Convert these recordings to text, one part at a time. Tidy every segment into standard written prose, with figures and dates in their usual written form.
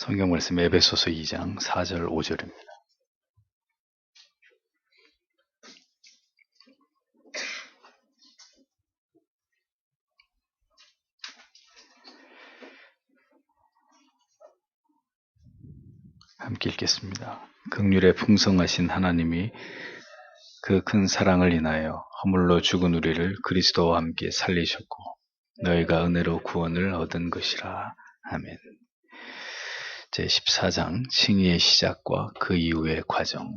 성경 말씀 에베소서 2장 4절 5절입니다. 함께 읽겠습니다. 긍휼에 풍성하신 하나님이 그 큰 사랑을 인하여 허물로 죽은 우리를 그리스도와 함께 살리셨고 너희가 은혜로 구원을 얻은 것이라. 아멘. 제14장 칭의의 시작과 그 이후의 과정.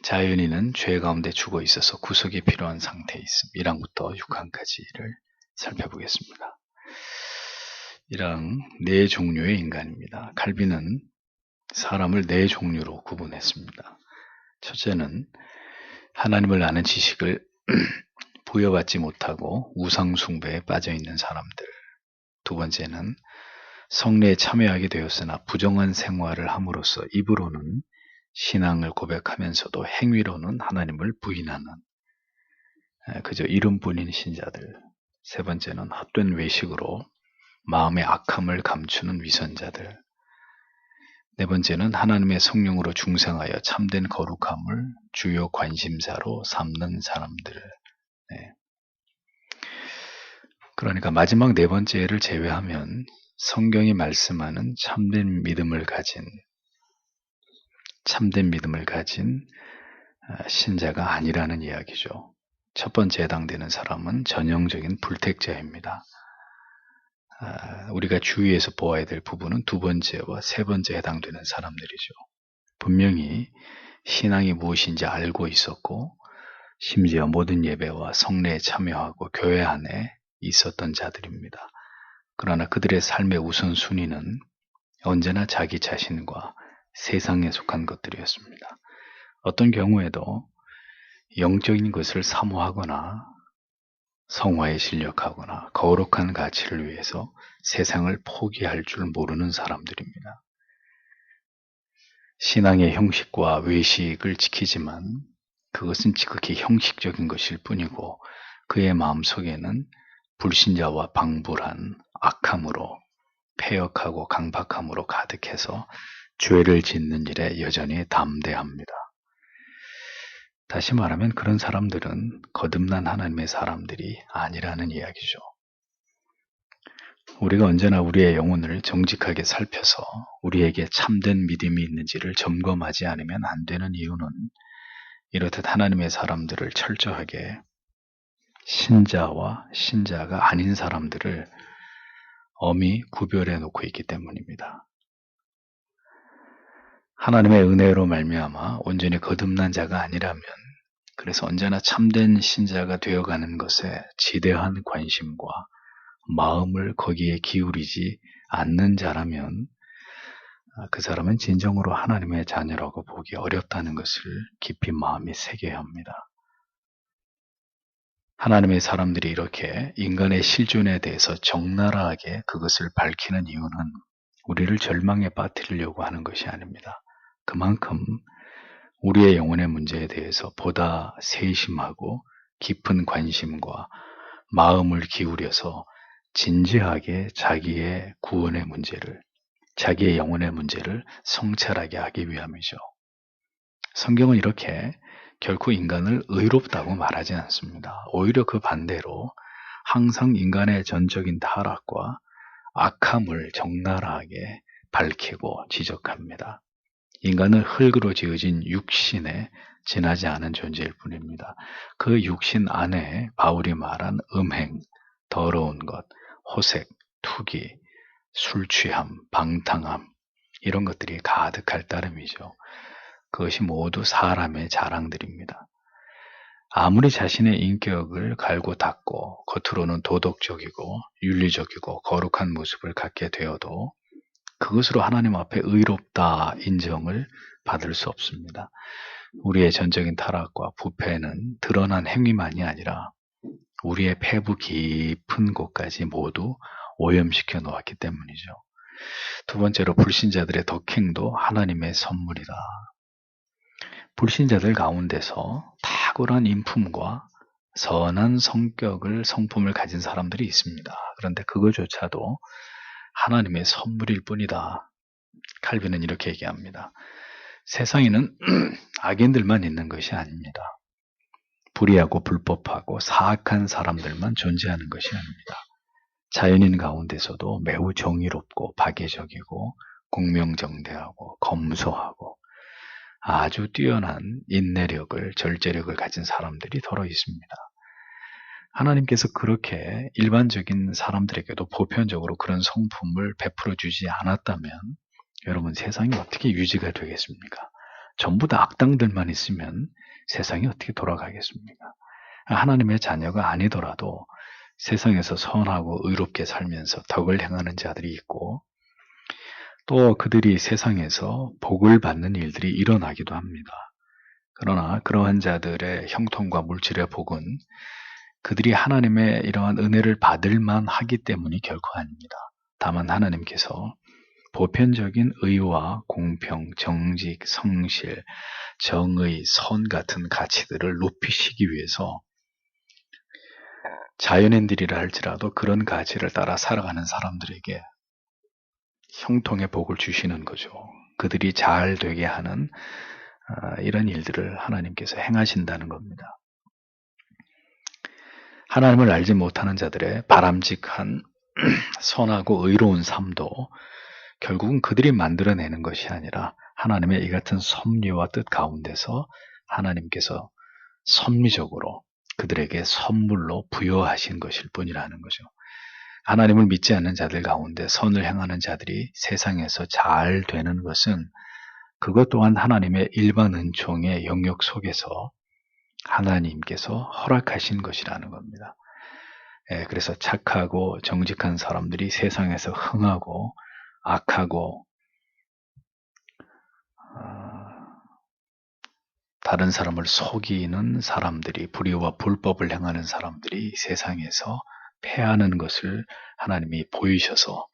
자연인은 죄 가운데 죽어 있어서 구속이 필요한 상태에 있음. 1항부터 6항까지를 살펴보겠습니다. 1항 네 종류의 인간입니다. 칼빈은 사람을 네 종류로 구분했습니다. 첫째는 하나님을 아는 지식을 부여받지 못하고 우상숭배에 빠져있는 사람들. 두 번째는 성례에 참여하게 되었으나 부정한 생활을 함으로써 입으로는 신앙을 고백하면서도 행위로는 하나님을 부인하는 그저 이름뿐인 신자들. 세 번째는 헛된 외식으로 마음의 악함을 감추는 위선자들. 네 번째는 하나님의 성령으로 중생하여 참된 거룩함을 주요 관심사로 삼는 사람들. 그러니까 마지막 네 번째를 제외하면 성경이 말씀하는 참된 믿음을 가진 신자가 아니라는 이야기죠. 첫 번째 해당되는 사람은 전형적인 불택자입니다. 우리가 주의해서 보아야 될 부분은 두 번째와 세 번째 해당되는 사람들이죠. 분명히 신앙이 무엇인지 알고 있었고 심지어 모든 예배와 성례에 참여하고 교회 안에 있었던 자들입니다. 그러나 그들의 삶의 우선순위는 언제나 자기 자신과 세상에 속한 것들이었습니다. 어떤 경우에도 영적인 것을 사모하거나 성화에 실력하거나 거룩한 가치를 위해서 세상을 포기할 줄 모르는 사람들입니다. 신앙의 형식과 외식을 지키지만 그것은 지극히 형식적인 것일 뿐이고 그의 마음속에는 불신자와 방불한 악함으로 패역하고 강박함으로 가득해서 죄를 짓는 일에 여전히 담대합니다. 다시 말하면 그런 사람들은 거듭난 하나님의 사람들이 아니라는 이야기죠. 우리가 언제나 우리의 영혼을 정직하게 살펴서 우리에게 참된 믿음이 있는지를 점검하지 않으면 안 되는 이유는 이렇듯 하나님의 사람들을 철저하게 신자와 신자가 아닌 사람들을 엄히 구별해 놓고 있기 때문입니다. 하나님의 은혜로 말미암아 온전히 거듭난 자가 아니라면 그래서 언제나 참된 신자가 되어가는 것에 지대한 관심과 마음을 거기에 기울이지 않는 자라면 그 사람은 진정으로 하나님의 자녀라고 보기 어렵다는 것을 깊이 마음에 새겨야 합니다. 하나님의 사람들이 이렇게 인간의 실존에 대해서 적나라하게 그것을 밝히는 이유는 우리를 절망에 빠뜨리려고 하는 것이 아닙니다. 그만큼 우리의 영혼의 문제에 대해서 보다 세심하고 깊은 관심과 마음을 기울여서 진지하게 자기의 구원의 문제를, 자기의 영혼의 문제를 성찰하게 하기 위함이죠. 성경은 이렇게 결코 인간을 의롭다고 말하지 않습니다. 오히려 그 반대로 항상 인간의 전적인 타락과 악함을 적나라하게 밝히고 지적합니다. 인간은 흙으로 지어진 육신에 지나지 않은 존재일 뿐입니다. 그 육신 안에 바울이 말한 음행, 더러운 것, 호색, 투기, 술취함, 방탕함 이런 것들이 가득할 따름이죠. 그것이 모두 사람의 자랑들입니다. 아무리 자신의 인격을 갈고 닦고 겉으로는 도덕적이고 윤리적이고 거룩한 모습을 갖게 되어도 그것으로 하나님 앞에 의롭다 인정을 받을 수 없습니다. 우리의 전적인 타락과 부패는 드러난 행위만이 아니라 우리의 폐부 깊은 곳까지 모두 오염시켜 놓았기 때문이죠. 두 번째로 불신자들의 덕행도 하나님의 선물이다. 불신자들 가운데서 탁월한 인품과 선한 성품을 가진 사람들이 있습니다. 그런데 그거조차도 하나님의 선물일 뿐이다. 칼빈은 이렇게 얘기합니다. 세상에는 악인들만 있는 것이 아닙니다. 불의하고 불법하고 사악한 사람들만 존재하는 것이 아닙니다. 자연인 가운데서도 매우 정의롭고 박애적이고 공명정대하고 검소하고 아주 뛰어난 인내력을, 절제력을 가진 사람들이 더러 있습니다. 하나님께서 그렇게 일반적인 사람들에게도 보편적으로 그런 성품을 베풀어 주지 않았다면 여러분, 세상이 어떻게 유지가 되겠습니까? 전부 다 악당들만 있으면 세상이 어떻게 돌아가겠습니까? 하나님의 자녀가 아니더라도 세상에서 선하고 의롭게 살면서 덕을 행하는 자들이 있고, 또 그들이 세상에서 복을 받는 일들이 일어나기도 합니다. 그러나 그러한 자들의 형통과 물질의 복은 그들이 하나님의 이러한 은혜를 받을 만하기 때문이 결코 아닙니다. 다만 하나님께서 보편적인 의와 공평, 정직, 성실, 정의, 선 같은 가치들을 높이시기 위해서 자연인들이라 할지라도 그런 가치를 따라 살아가는 사람들에게 형통의 복을 주시는 거죠. 그들이 잘 되게 하는 이런 일들을 하나님께서 행하신다는 겁니다. 하나님을 알지 못하는 자들의 바람직한 선하고 의로운 삶도 결국은 그들이 만들어내는 것이 아니라 하나님의 이 같은 섭리와 뜻 가운데서 하나님께서 섭리적으로 그들에게 선물로 부여하신 것일 뿐이라는 거죠. 하나님을 믿지 않는 자들 가운데 선을 행하는 자들이 세상에서 잘 되는 것은 그것 또한 하나님의 일반 은총의 영역 속에서 하나님께서 허락하신 것이라는 겁니다. 그래서 착하고 정직한 사람들이 세상에서 흥하고 악하고 다른 사람을 속이는 사람들이, 불의와 불법을 행하는 사람들이 세상에서 패하는 것을 하나님이 보이셔서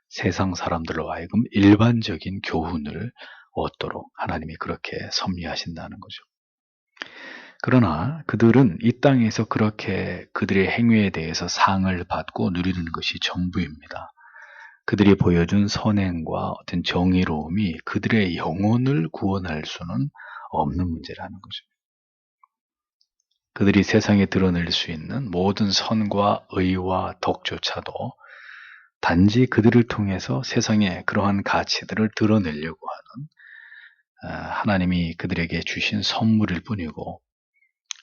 세상 사람들로 하여금 일반적인 교훈을 얻도록 하나님이 그렇게 섭리하신다는 거죠. 그러나 그들은 이 땅에서 그렇게 그들의 행위에 대해서 상을 받고 누리는 것이 전부입니다. 그들이 보여준 선행과 어떤 정의로움이 그들의 영혼을 구원할 수는 없는 문제라는 거죠. 그들이 세상에 드러낼 수 있는 모든 선과 의와 덕조차도 단지 그들을 통해서 세상에 그러한 가치들을 드러내려고 하는 하나님이 그들에게 주신 선물일 뿐이고,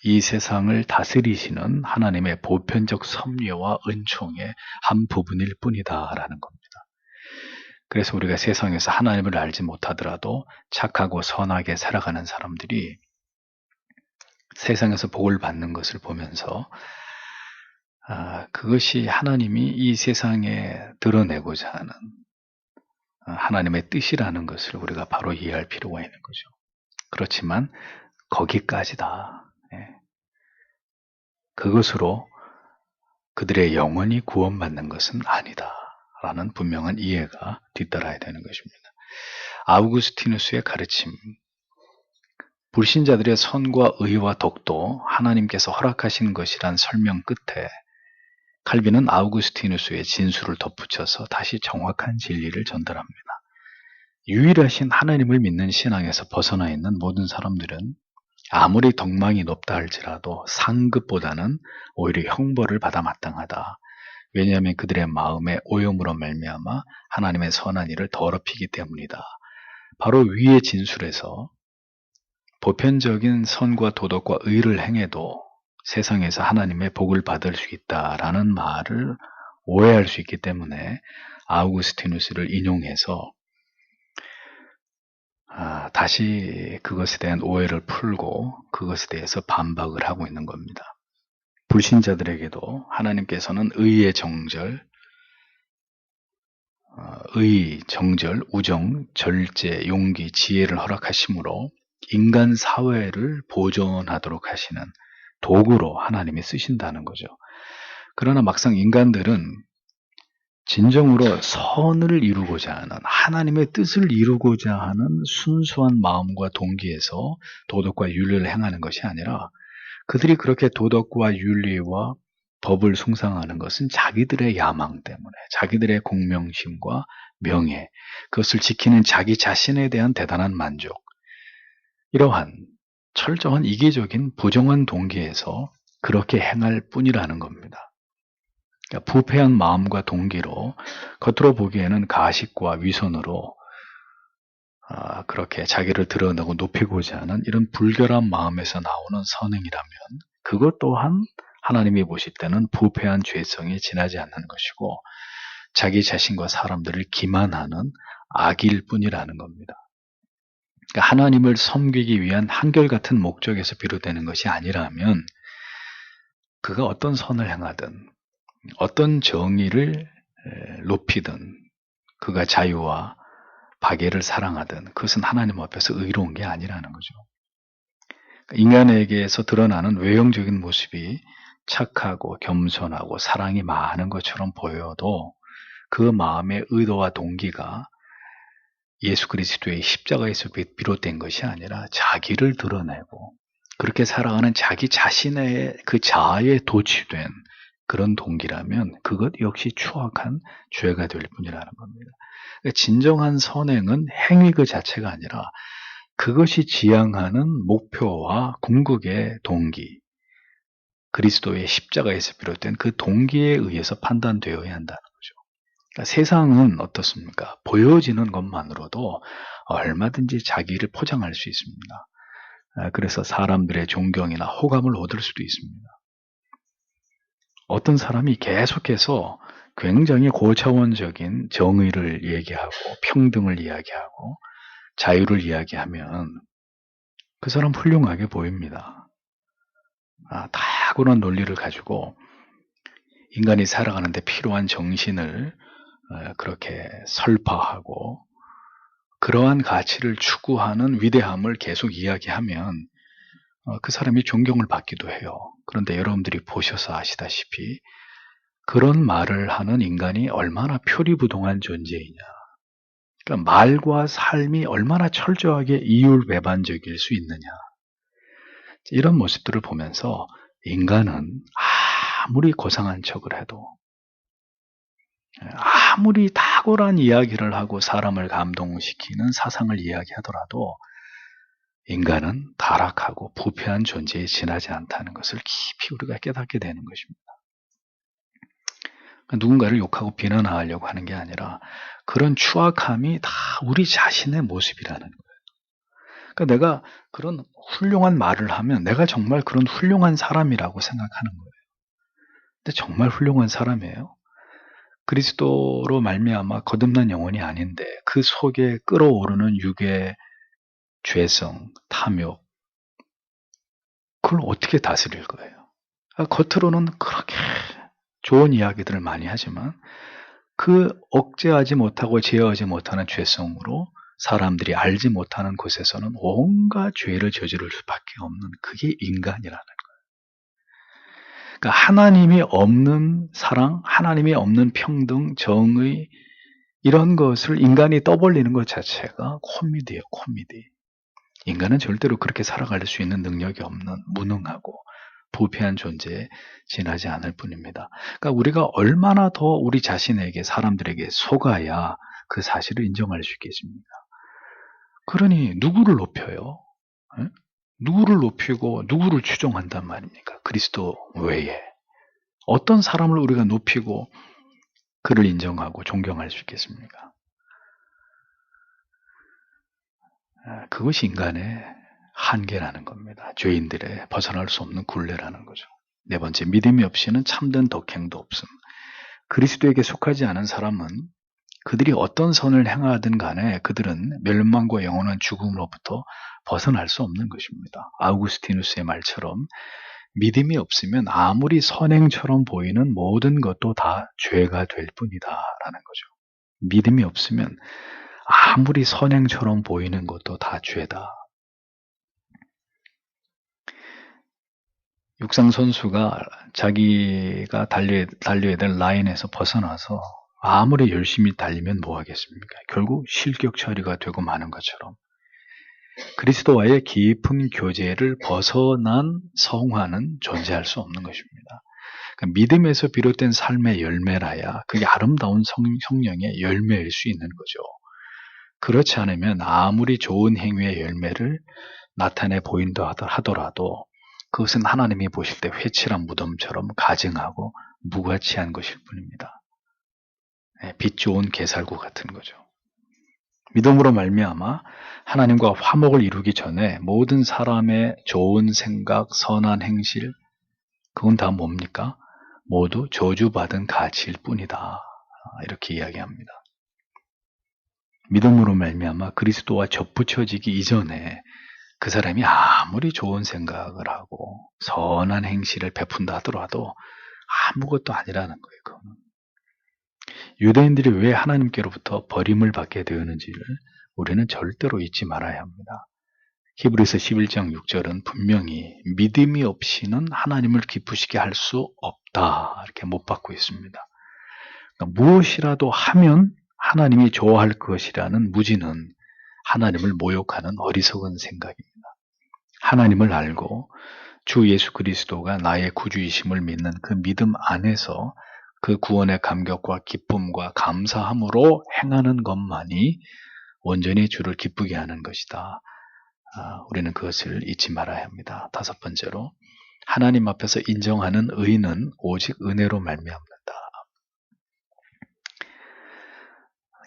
이 세상을 다스리시는 하나님의 보편적 섭리와 은총의 한 부분일 뿐이다라는 겁니다. 그래서 우리가 세상에서 하나님을 알지 못하더라도 착하고 선하게 살아가는 사람들이 세상에서 복을 받는 것을 보면서 그것이 하나님이 이 세상에 드러내고자 하는 하나님의 뜻이라는 것을 우리가 바로 이해할 필요가 있는 거죠. 그렇지만 거기까지다. 그것으로 그들의 영혼이 구원받는 것은 아니다 라는 분명한 이해가 뒤따라야 되는 것입니다. 아우구스티누스의 가르침, 불신자들의 선과 의와 덕도 하나님께서 허락하신 것이란 설명 끝에 칼빈은 아우구스티누스의 진술을 덧붙여서 다시 정확한 진리를 전달합니다. 유일하신 하나님을 믿는 신앙에서 벗어나 있는 모든 사람들은 아무리 덕망이 높다 할지라도 상급보다는 오히려 형벌을 받아 마땅하다. 왜냐하면 그들의 마음의 오염으로 말미암아 하나님의 선한 일을 더럽히기 때문이다. 바로 위의 진술에서 보편적인 선과 도덕과 의를 행해도 세상에서 하나님의 복을 받을 수 있다라는 말을 오해할 수 있기 때문에 아우구스티누스를 인용해서 다시 그것에 대한 오해를 풀고 그것에 대해서 반박을 하고 있는 겁니다. 불신자들에게도 하나님께서는 의의 정절, 우정, 절제, 용기, 지혜를 허락하심으로 인간 사회를 보존하도록 하시는 도구로 하나님이 쓰신다는 거죠. 그러나 막상 인간들은 진정으로 선을 이루고자 하는, 하나님의 뜻을 이루고자 하는 순수한 마음과 동기에서 도덕과 윤리를 행하는 것이 아니라 그들이 그렇게 도덕과 윤리와 법을 숭상하는 것은 자기들의 야망 때문에, 자기들의 공명심과 명예, 그것을 지키는 자기 자신에 대한 대단한 만족, 이러한 철저한 이기적인 부정한 동기에서 그렇게 행할 뿐이라는 겁니다. 그러니까 부패한 마음과 동기로 겉으로 보기에는 가식과 위선으로 그렇게 자기를 드러내고 높이고자 하는 이런 불결한 마음에서 나오는 선행이라면 그것 또한 하나님이 보실 때는 부패한 죄성에 지나지 않는 것이고 자기 자신과 사람들을 기만하는 악일 뿐이라는 겁니다. 그러니까 하나님을 섬기기 위한 한결같은 목적에서 비롯되는 것이 아니라면 그가 어떤 선을 행하든 어떤 정의를 높이든 그가 자유와 박애를 사랑하든 그것은 하나님 앞에서 의로운 게 아니라는 거죠. 인간에게서 드러나는 외형적인 모습이 착하고 겸손하고 사랑이 많은 것처럼 보여도 그 마음의 의도와 동기가 예수 그리스도의 십자가에서 비롯된 것이 아니라 자기를 드러내고 그렇게 살아가는 자기 자신의 그 자아에 도취된 그런 동기라면 그것 역시 추악한 죄가 될 뿐이라는 겁니다. 그러니까 진정한 선행은 행위 그 자체가 아니라 그것이 지향하는 목표와 궁극의 동기, 그리스도의 십자가에서 비롯된 그 동기에 의해서 판단되어야 한다는 거죠. 그러니까 세상은 어떻습니까? 보여지는 것만으로도 얼마든지 자기를 포장할 수 있습니다. 그래서 사람들의 존경이나 호감을 얻을 수도 있습니다. 어떤 사람이 계속해서 굉장히 고차원적인 정의를 얘기하고 평등을 이야기하고 자유를 이야기하면 그 사람 훌륭하게 보입니다. 탁월한 논리를 가지고 인간이 살아가는데 필요한 정신을 그렇게 설파하고 그러한 가치를 추구하는 위대함을 계속 이야기하면 그 사람이 존경을 받기도 해요. 그런데 여러분들이 보셔서 아시다시피 그런 말을 하는 인간이 얼마나 표리부동한 존재이냐. 그러니까 말과 삶이 얼마나 철저하게 이율배반적일 수 있느냐. 이런 모습들을 보면서 인간은 아무리 고상한 척을 해도 아무리 탁월한 이야기를 하고 사람을 감동시키는 사상을 이야기하더라도 인간은 타락하고 부패한 존재에 지나지 않다는 것을 깊이 우리가 깨닫게 되는 것입니다. 누군가를 욕하고 비난하려고 하는 게 아니라 그런 추악함이 다 우리 자신의 모습이라는 거예요. 그러니까 내가 그런 훌륭한 말을 하면 내가 정말 그런 훌륭한 사람이라고 생각하는 거예요. 근데 정말 훌륭한 사람이에요. 그리스도로 말미암아 거듭난 영혼이 아닌데 그 속에 끓어오르는 육의 죄성, 탐욕, 그걸 어떻게 다스릴 거예요? 겉으로는 그렇게 좋은 이야기들을 많이 하지만 그 억제하지 못하고 제어하지 못하는 죄성으로 사람들이 알지 못하는 곳에서는 온갖 죄를 저지를 수밖에 없는 그게 인간이라는 거예요. 그러니까 하나님이 없는 사랑, 하나님이 없는 평등, 정의 이런 것을 인간이 떠벌리는 것 자체가 코미디예요. 코미디. 인간은 절대로 그렇게 살아갈 수 있는 능력이 없는 무능하고 부패한 존재에 지나지 않을 뿐입니다. 그러니까 우리가 얼마나 더 우리 자신에게 사람들에게 속아야 그 사실을 인정할 수 있겠습니까? 그러니 누구를 높여요? 에? 누구를 높이고 누구를 추종한단 말입니까? 그리스도 외에 어떤 사람을 우리가 높이고 그를 인정하고 존경할 수 있겠습니까? 그것이 인간의 한계라는 겁니다. 죄인들의 벗어날 수 없는 굴레라는 거죠. 네 번째, 믿음이 없이는 참된 덕행도 없음. 그리스도에게 속하지 않은 사람은 그들이 어떤 선을 행하든 간에 그들은 멸망과 영원한 죽음으로부터 벗어날 수 없는 것입니다. 아우구스티누스의 말처럼 믿음이 없으면 아무리 선행처럼 보이는 모든 것도 다 죄가 될 뿐이다라는 거죠. 믿음이 없으면 아무리 선행처럼 보이는 것도 다 죄다. 육상 선수가 자기가 달려야 될 라인에서 벗어나서 아무리 열심히 달리면 뭐 하겠습니까? 결국 실격 처리가 되고 마는 것처럼 그리스도와의 깊은 교제를 벗어난 성화는 존재할 수 없는 것입니다. 믿음에서 비롯된 삶의 열매라야 그게 아름다운 성령의 열매일 수 있는 거죠. 그렇지 않으면 아무리 좋은 행위의 열매를 나타내 보인다 하더라도 그것은 하나님이 보실 때 회칠한 무덤처럼 가증하고 무가치한 것일 뿐입니다. 빛 좋은 게살구 같은 거죠. 믿음으로 말미암아 하나님과 화목을 이루기 전에 모든 사람의 좋은 생각, 선한 행실, 그건 다 뭡니까? 모두 저주받은 가치일 뿐이다. 이렇게 이야기합니다. 믿음으로 말미암아 그리스도와 접붙여지기 이전에 그 사람이 아무리 좋은 생각을 하고 선한 행실을 베푼다 하더라도 아무것도 아니라는 거예요. 그거는. 유대인들이 왜 하나님께로부터 버림을 받게 되었는지를 우리는 절대로 잊지 말아야 합니다. 히브리서 11장 6절은 분명히 믿음이 없이는 하나님을 기쁘시게 할 수 없다 이렇게 못 받고 있습니다. 그러니까 무엇이라도 하면 하나님이 좋아할 것이라는 무지는 하나님을 모욕하는 어리석은 생각입니다. 하나님을 알고 주 예수 그리스도가 나의 구주이심을 믿는 그 믿음 안에서 그 구원의 감격과 기쁨과 감사함으로 행하는 것만이 온전히 주를 기쁘게 하는 것이다. 우리는 그것을 잊지 말아야 합니다. 다섯 번째로 하나님 앞에서 인정하는 의는 오직 은혜로 말미암는다.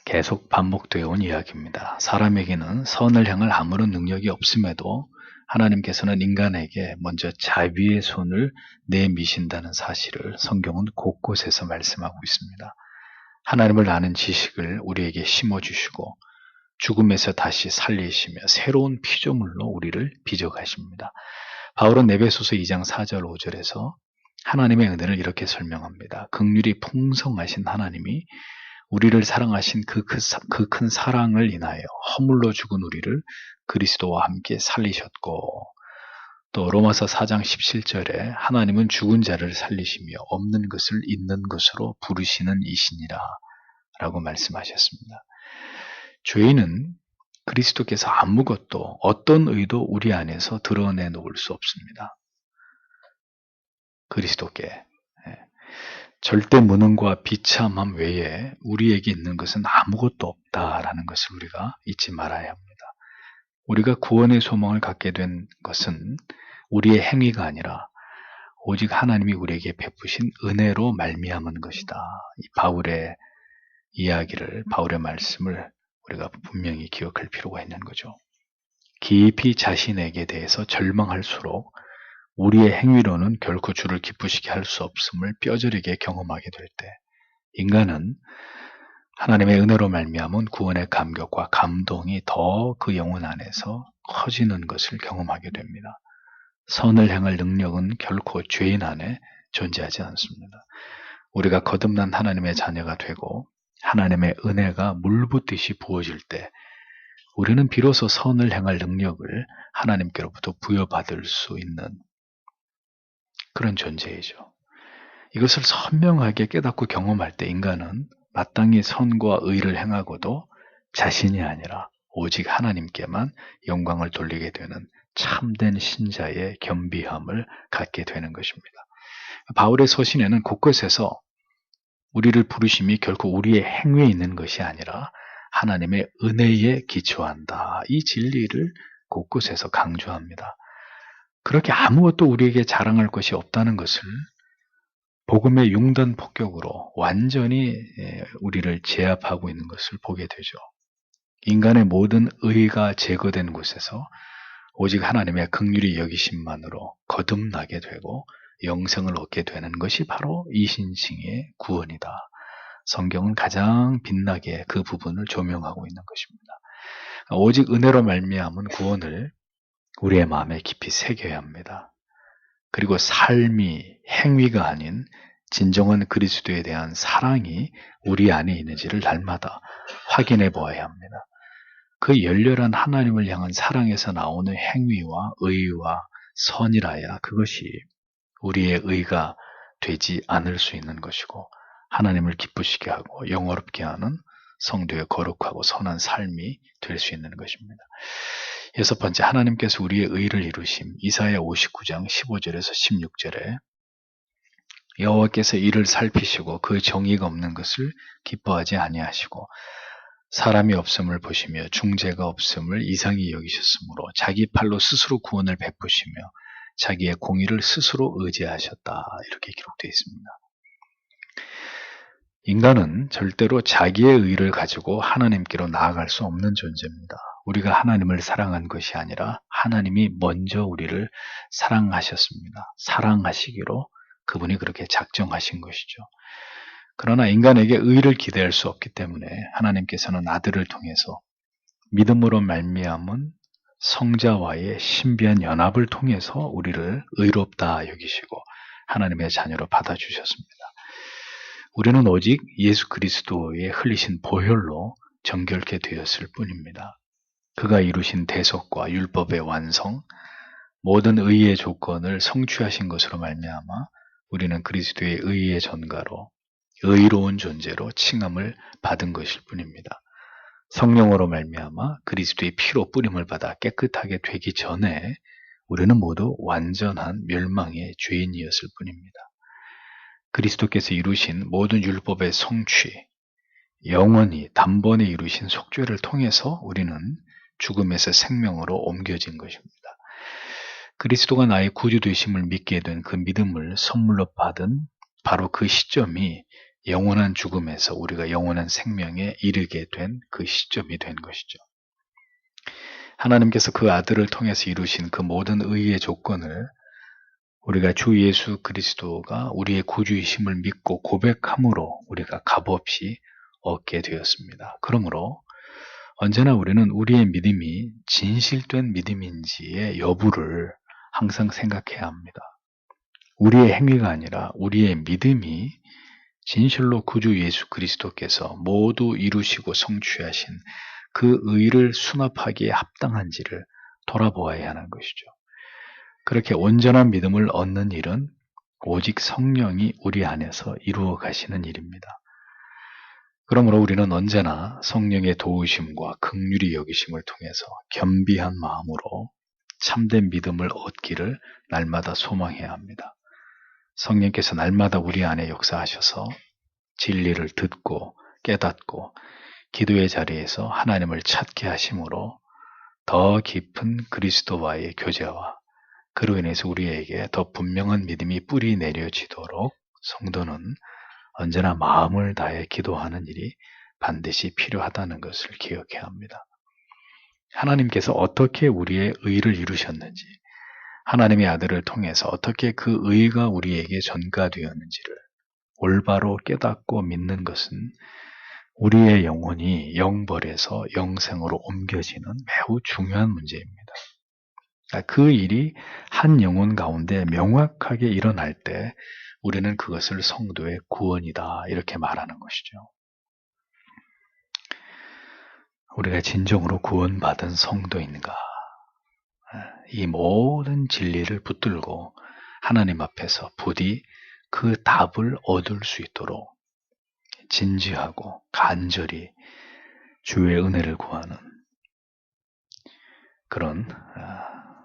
계속 반복되어 온 이야기입니다. 사람에게는 선을 향할 아무런 능력이 없음에도 하나님께서는 인간에게 먼저 자비의 손을 내미신다는 사실을 성경은 곳곳에서 말씀하고 있습니다. 하나님을 아는 지식을 우리에게 심어주시고 죽음에서 다시 살리시며 새로운 피조물로 우리를 빚어가십니다. 바울은 에베소서 2장 4절 5절에서 하나님의 은혜를 이렇게 설명합니다. 긍휼이 풍성하신 하나님이 우리를 사랑하신 그 큰 사랑을 인하여 허물로 죽은 우리를 그리스도와 함께 살리셨고, 또 로마서 4장 17절에 하나님은 죽은 자를 살리시며 없는 것을 있는 것으로 부르시는 이시니라 라고 말씀하셨습니다. 죄인은 그리스도께서 아무것도 어떤 의도 우리 안에서 드러내 놓을 수 없습니다. 그리스도께 절대 무능과 비참함 외에 우리에게 있는 것은 아무것도 없다라는 것을 우리가 잊지 말아야 합니다. 우리가 구원의 소망을 갖게 된 것은 우리의 행위가 아니라 오직 하나님이 우리에게 베푸신 은혜로 말미암은 것이다. 이 바울의 이야기를, 바울의 말씀을 우리가 분명히 기억할 필요가 있는 거죠. 깊이 자신에게 대해서 절망할수록 우리의 행위로는 결코 주를 기쁘시게 할 수 없음을 뼈저리게 경험하게 될 때 인간은 하나님의 은혜로 말미암은 구원의 감격과 감동이 더 그 영혼 안에서 커지는 것을 경험하게 됩니다. 선을 향할 능력은 결코 죄인 안에 존재하지 않습니다. 우리가 거듭난 하나님의 자녀가 되고 하나님의 은혜가 물붓듯이 부어질 때 우리는 비로소 선을 향할 능력을 하나님께로부터 부여받을 수 있는 그런 존재이죠. 이것을 선명하게 깨닫고 경험할 때 인간은 마땅히 선과 의를 행하고도 자신이 아니라 오직 하나님께만 영광을 돌리게 되는 참된 신자의 겸비함을 갖게 되는 것입니다. 바울의 서신에는 곳곳에서 우리를 부르심이 결코 우리의 행위에 있는 것이 아니라 하나님의 은혜에 기초한다. 이 진리를 곳곳에서 강조합니다. 그렇게 아무것도 우리에게 자랑할 것이 없다는 것을 복음의 융단 폭격으로 완전히 우리를 제압하고 있는 것을 보게 되죠. 인간의 모든 의가 제거된 곳에서 오직 하나님의 긍휼히 여기심만으로 거듭나게 되고 영생을 얻게 되는 것이 바로 이신칭의 구원이다. 성경은 가장 빛나게 그 부분을 조명하고 있는 것입니다. 오직 은혜로 말미암은 구원을 우리의 마음에 깊이 새겨야 합니다. 그리고 삶이 행위가 아닌 진정한 그리스도에 대한 사랑이 우리 안에 있는지를 날마다 확인해 보아야 합니다. 그 열렬한 하나님을 향한 사랑에서 나오는 행위와 의와 선이라야 그것이 우리의 의가 되지 않을 수 있는 것이고 하나님을 기쁘시게 하고 영화롭게 하는 성도의 거룩하고 선한 삶이 될 수 있는 것입니다. 여섯 번째, 하나님께서 우리의 의를 이루심. 이사야 59장 15절에서 16절에 여호와께서 이를 살피시고 그 정의가 없는 것을 기뻐하지 아니하시고 사람이 없음을 보시며 중재가 없음을 이상히 여기셨으므로 자기 팔로 스스로 구원을 베푸시며 자기의 공의를 스스로 의지하셨다. 이렇게 기록되어 있습니다. 인간은 절대로 자기의 의를 가지고 하나님께로 나아갈 수 없는 존재입니다. 우리가 하나님을 사랑한 것이 아니라 하나님이 먼저 우리를 사랑하셨습니다. 사랑하시기로 그분이 그렇게 작정하신 것이죠. 그러나 인간에게 의를 기대할 수 없기 때문에 하나님께서는 아들을 통해서 믿음으로 말미암은 성자와의 신비한 연합을 통해서 우리를 의롭다 여기시고 하나님의 자녀로 받아주셨습니다. 우리는 오직 예수 그리스도의 흘리신 보혈로 정결케 되었을 뿐입니다. 그가 이루신 대속과 율법의 완성, 모든 의의 조건을 성취하신 것으로 말미암아 우리는 그리스도의 의의 전가로 의로운 존재로 칭함을 받은 것일 뿐입니다. 성령으로 말미암아 그리스도의 피로 뿌림을 받아 깨끗하게 되기 전에 우리는 모두 완전한 멸망의 죄인이었을 뿐입니다. 그리스도께서 이루신 모든 율법의 성취, 영원히 단번에 이루신 속죄를 통해서 우리는 죽음에서 생명으로 옮겨진 것입니다. 그리스도가 나의 구주 되심을 믿게 된 그 믿음을 선물로 받은 바로 그 시점이 영원한 죽음에서 우리가 영원한 생명에 이르게 된 그 시점이 된 것이죠. 하나님께서 그 아들을 통해서 이루신 그 모든 의의 조건을 우리가 주 예수 그리스도가 우리의 구주이심을 믿고 고백함으로 우리가 값없이 얻게 되었습니다. 그러므로 언제나 우리는 우리의 믿음이 진실된 믿음인지의 여부를 항상 생각해야 합니다. 우리의 행위가 아니라 우리의 믿음이 진실로 구주 예수 그리스도께서 모두 이루시고 성취하신 그 의를 수납하기에 합당한지를 돌아보아야 하는 것이죠. 그렇게 온전한 믿음을 얻는 일은 오직 성령이 우리 안에서 이루어 가시는 일입니다. 그러므로 우리는 언제나 성령의 도우심과 긍휼히 여기심을 통해서 겸비한 마음으로 참된 믿음을 얻기를 날마다 소망해야 합니다. 성령께서 날마다 우리 안에 역사하셔서 진리를 듣고 깨닫고 기도의 자리에서 하나님을 찾게 하심으로 더 깊은 그리스도와의 교제와 그로 인해서 우리에게 더 분명한 믿음이 뿌리 내려지도록 성도는 언제나 마음을 다해 기도하는 일이 반드시 필요하다는 것을 기억해야 합니다. 하나님께서 어떻게 우리의 의를 이루셨는지, 하나님의 아들을 통해서 어떻게 그 의가 우리에게 전가되었는지를 올바로 깨닫고 믿는 것은 우리의 영혼이 영벌에서 영생으로 옮겨지는 매우 중요한 문제입니다. 그 일이 한 영혼 가운데 명확하게 일어날 때 우리는 그것을 성도의 구원이다 이렇게 말하는 것이죠. 우리가 진정으로 구원받은 성도인가? 이 모든 진리를 붙들고 하나님 앞에서 부디 그 답을 얻을 수 있도록 진지하고 간절히 주의 은혜를 구하는 그런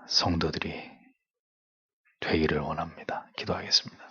성도들이 되기를 원합니다. 기도하겠습니다.